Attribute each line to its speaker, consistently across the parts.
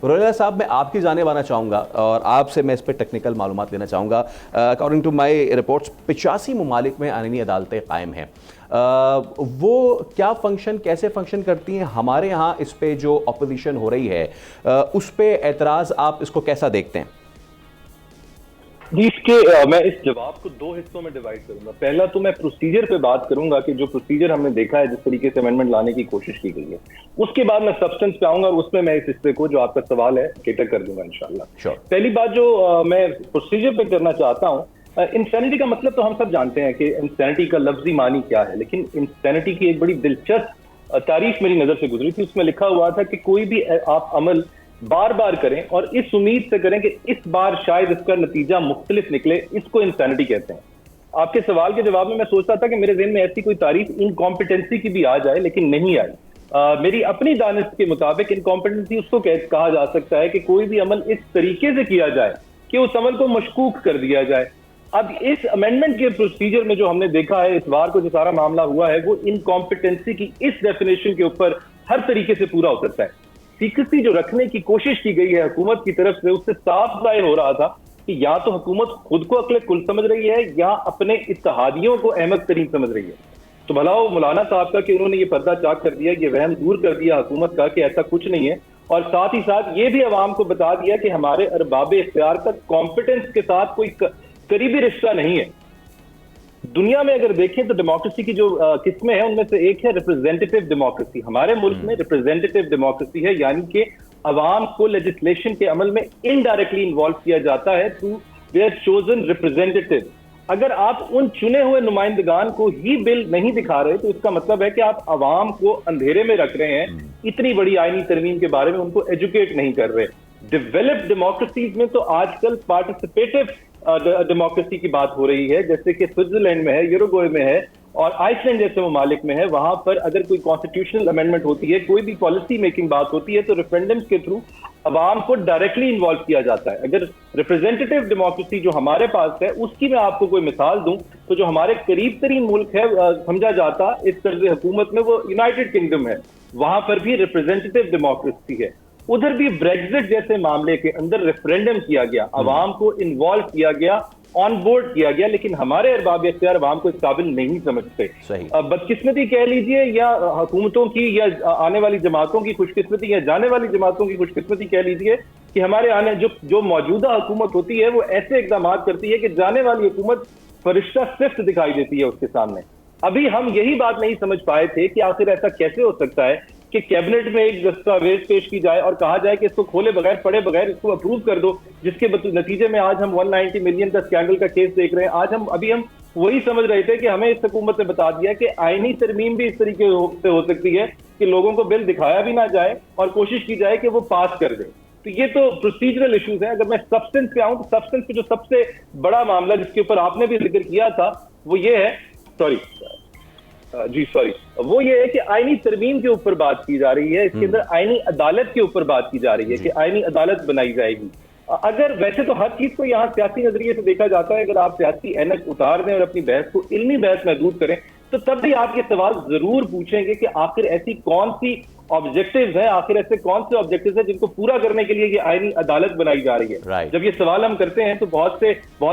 Speaker 1: रोहिला साहब, मैं आपकी जानिब आना चाहूँगा और आपसे मैं इस पर टेक्निकल मालूमात लेना चाहूँगा। अकॉर्डिंग टू माई रिपोर्ट्स 85 ममालिक में आइनी अदालतें कायम हैं। वो क्या फंक्शन कैसे फंक्शन करती हैं? हमारे यहाँ इस पे जो अपोजिशन हो रही है उस पे एतराज़, आप इसको कैसा देखते हैं?
Speaker 2: जी, मैं इस जवाब को दो हिस्सों में डिवाइड करूंगा। पहला तो मैं प्रोसीजर पे बात करूंगा कि जो प्रोसीजर हमने देखा है, जिस तरीके से अमेंडमेंट लाने की कोशिश की गई है, उसके बाद मैं सब्सटेंस पे आऊंगा और उसमें मैं इस हिस्से को जो आपका सवाल है केटर कर दूंगा इंशाल्लाह। पहली बात जो मैं प्रोसीजर पे करना चाहता हूँ, इंसैनिटी का मतलब तो हम सब जानते हैं कि इंसैनिटी का लफ्जी मानी क्या है, लेकिन इंसैनिटी की एक बड़ी दिलचस्प तारीफ मेरी नजर से गुजरी थी। उसमें लिखा हुआ था कि कोई भी आप अमल बार बार करें और इस उम्मीद से करें कि इस बार शायद इसका नतीजा मुख्तलिफ निकले, इसको इंसैनिटी कहते हैं। आपके सवाल के जवाब में मैं सोचता था कि मेरे ज़हन में ऐसी कोई तारीफ इनकॉम्पिटेंसी की भी आ जाए, लेकिन नहीं आई। मेरी अपनी दानिश के मुताबिक इनकॉम्पिटेंसी उसको कहा जा सकता है कि कोई भी अमल इस तरीके से किया जाए कि उस अमल को मशकूक कर दिया जाए। अब इस अमेंडमेंट के प्रोसीजर में जो हमने देखा है, इस बार को जो सारा मामला हुआ है, वो इनकॉम्पिटेंसी की इस डेफिनेशन के ऊपर हर तरीके से पूरा उतरता है। सीक्रेसी जो रखने की कोशिश की गई है हुकूमत की तरफ से, उससे साफ जाहिर हो रहा था कि या तो हुकूमत खुद को अक्ल कुल समझ रही है या अपने इत्तेहादियों को अहमद तरीन समझ रही है। तो भला वो मौलाना साहब का कि उन्होंने ये पर्दा चाक कर दिया, ये वहम दूर कर दिया हुकूमत का कि ऐसा कुछ नहीं है, और साथ ही साथ ये भी अवाम को बता दिया कि हमारे अरबाब इख्तियार का कॉम्पिटेंस के साथ कोई करीबी रिश्ता नहीं है। दुनिया में अगर देखें तो डेमोक्रेसी की जो किस्में हैं, उनमें से एक है रिप्रेजेंटेटिव डेमोक्रेसी। हमारे मुल्क में रिप्रेजेंटेटिव डेमोक्रेसी है, यानी कि अवाम को लेजिस्लेशन के अमल में इनडायरेक्टली इन्वॉल्व किया जाता है थ्रू देयर चोजन रिप्रेजेंटेटिव। अगर आप उन चुने हुए नुमाइंदगान को ही बिल नहीं दिखा रहे, तो इसका मतलब है कि आप अवाम को अंधेरे में रख रहे हैं, इतनी बड़ी आईनी तरमीम के बारे में उनको एजुकेट नहीं कर रहे। डेवलप्ड डेमोक्रेसीज में तो आजकल पार्टिसिपेटिव डेमोक्रेसी की बात हो रही है, जैसे कि स्विट्जरलैंड में है, यूरुग्वे में है और आइसलैंड जैसे ममालिक में है। वहां पर अगर कोई कॉन्स्टिट्यूशनल अमेंडमेंट होती है, कोई भी पॉलिसी मेकिंग बात होती है, तो रेफरेंडम्स के थ्रू अवाम को डायरेक्टली इन्वॉल्व किया जाता है। अगर रिप्रेजेंटेटिव डेमोक्रेसी जो हमारे पास है, उसकी मैं आपको कोई मिसाल दूं, तो जो हमारे करीब तरीन मुल्क है समझा जाता इस तर्ज हुकूमत में, वो यूनाइटेड किंगडम है। वहां पर भी रिप्रेजेंटेटिव डेमोक्रेसी है। उधर भी ब्रेक्जिट जैसे मामले के अंदर रेफरेंडम किया गया, अवाम को इन्वॉल्व किया गया, ऑन बोर्ड किया गया, लेकिन हमारे अरबाब इख्तियार अवाम को इस काबिल नहीं समझते। बदकिस्मती कह लीजिए, या हुकूमतों की, या आने वाली जमातों की खुशकिस्मती, या जाने वाली जमातों की खुशकिस्मती कह लीजिए कि हमारे आने जो मौजूदा हुकूमत होती है, वो ऐसे इकदाम करती है कि जाने वाली हुकूमत फरिश्ता सिफ्त दिखाई देती है उसके सामने। अभी हम यही बात नहीं समझ पाए थे कि आखिर ऐसा कैसे हो सकता है कि कैबिनेट में एक दस्तावेज पेश की जाए और कहा जाए कि इसको खोले बगैर, पढ़े बगैर इसको अप्रूव कर दो, जिसके नतीजे में आज हम 190 मिलियन का स्कैंडल का केस देख रहे हैं। आज हम वही समझ रहे थे कि हमें इस हुकूमत ने बता दिया कि आईनी तरमीम भी इस तरीके से हो सकती है कि लोगों को बिल दिखाया भी ना जाए और कोशिश की जाए कि वो पास कर दे। तो ये तो प्रोसीजरल इश्यूज हैं। अगर मैं सब्सटेंस पे आऊं, तो सब्सटेंस पे जो सबसे बड़ा मामला जिसके ऊपर आपने भी जिक्र किया था, वो ये है, वो ये है कि आईनी तरमीम के ऊपर बात की जा रही है। इसके अंदर आईनी अदालत के ऊपर बात की जा रही है कि आईनी अदालत बनाई जाएगी। अगर वैसे तो हर चीज को यहाँ सियासी नजरिए से देखा जाता है, अगर आप सियासी ऐनक उतार दें और अपनी बहस को इल्मी बहस महदूद करें, तो तब भी आप ये सवाल जरूर पूछेंगे कि आखिर ऐसी कौन सी ऑब्जेक्टिव्स हैं, आखिर ऐसे कौन से ऑब्जेक्टिव्स हैं जिनको पूरा करने के लिए ये आईनी अदालत बनाई जा रही है। जब ये सवाल हम करते हैं तो बहुत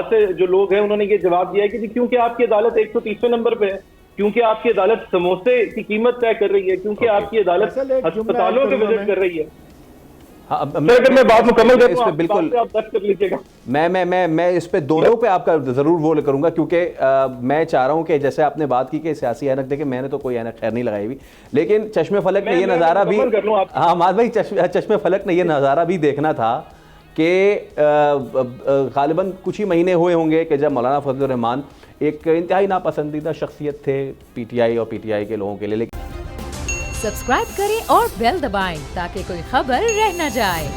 Speaker 2: से जो लोग हैं, उन्होंने ये जवाब दिया है कि क्योंकि आपकी अदालत 130वें नंबर पे है, क्योंकि आपकी अदालत समोसे की कीमत तय कर रही है, क्योंकि आपकी अदालत अस्पतालों के विजिट कर रही है। अगर मैं बात मुकम्मल करूं, इस पे बिल्कुल आप दर्ज कर लीजिएगा।
Speaker 1: मैं इस पे दोनों पे आपका जरूर वो करूंगा, क्योंकि मैं चाह रहा हूं कि जैसे आपने बात की कि सियासी ऐनक देखे, मैंने तो कोई ऐनक खैर नहीं लगाई हुई, लेकिन चश्मे फलक ने ये नज़ारा भी, हाँ माद भाई, चश्मे फलक ने ये नज़ारा भी देखना था कि गालिबन कुछ ही महीने हुए होंगे कि जब मौलाना फजलुर रहमान एक इंतहाई नापसंदीदा शख्सियत थे पीटीआई और पीटीआई के लोगों के लिए।
Speaker 3: सब्सक्राइब करें और बेल दबाएं ताकि कोई खबर रह न जाए।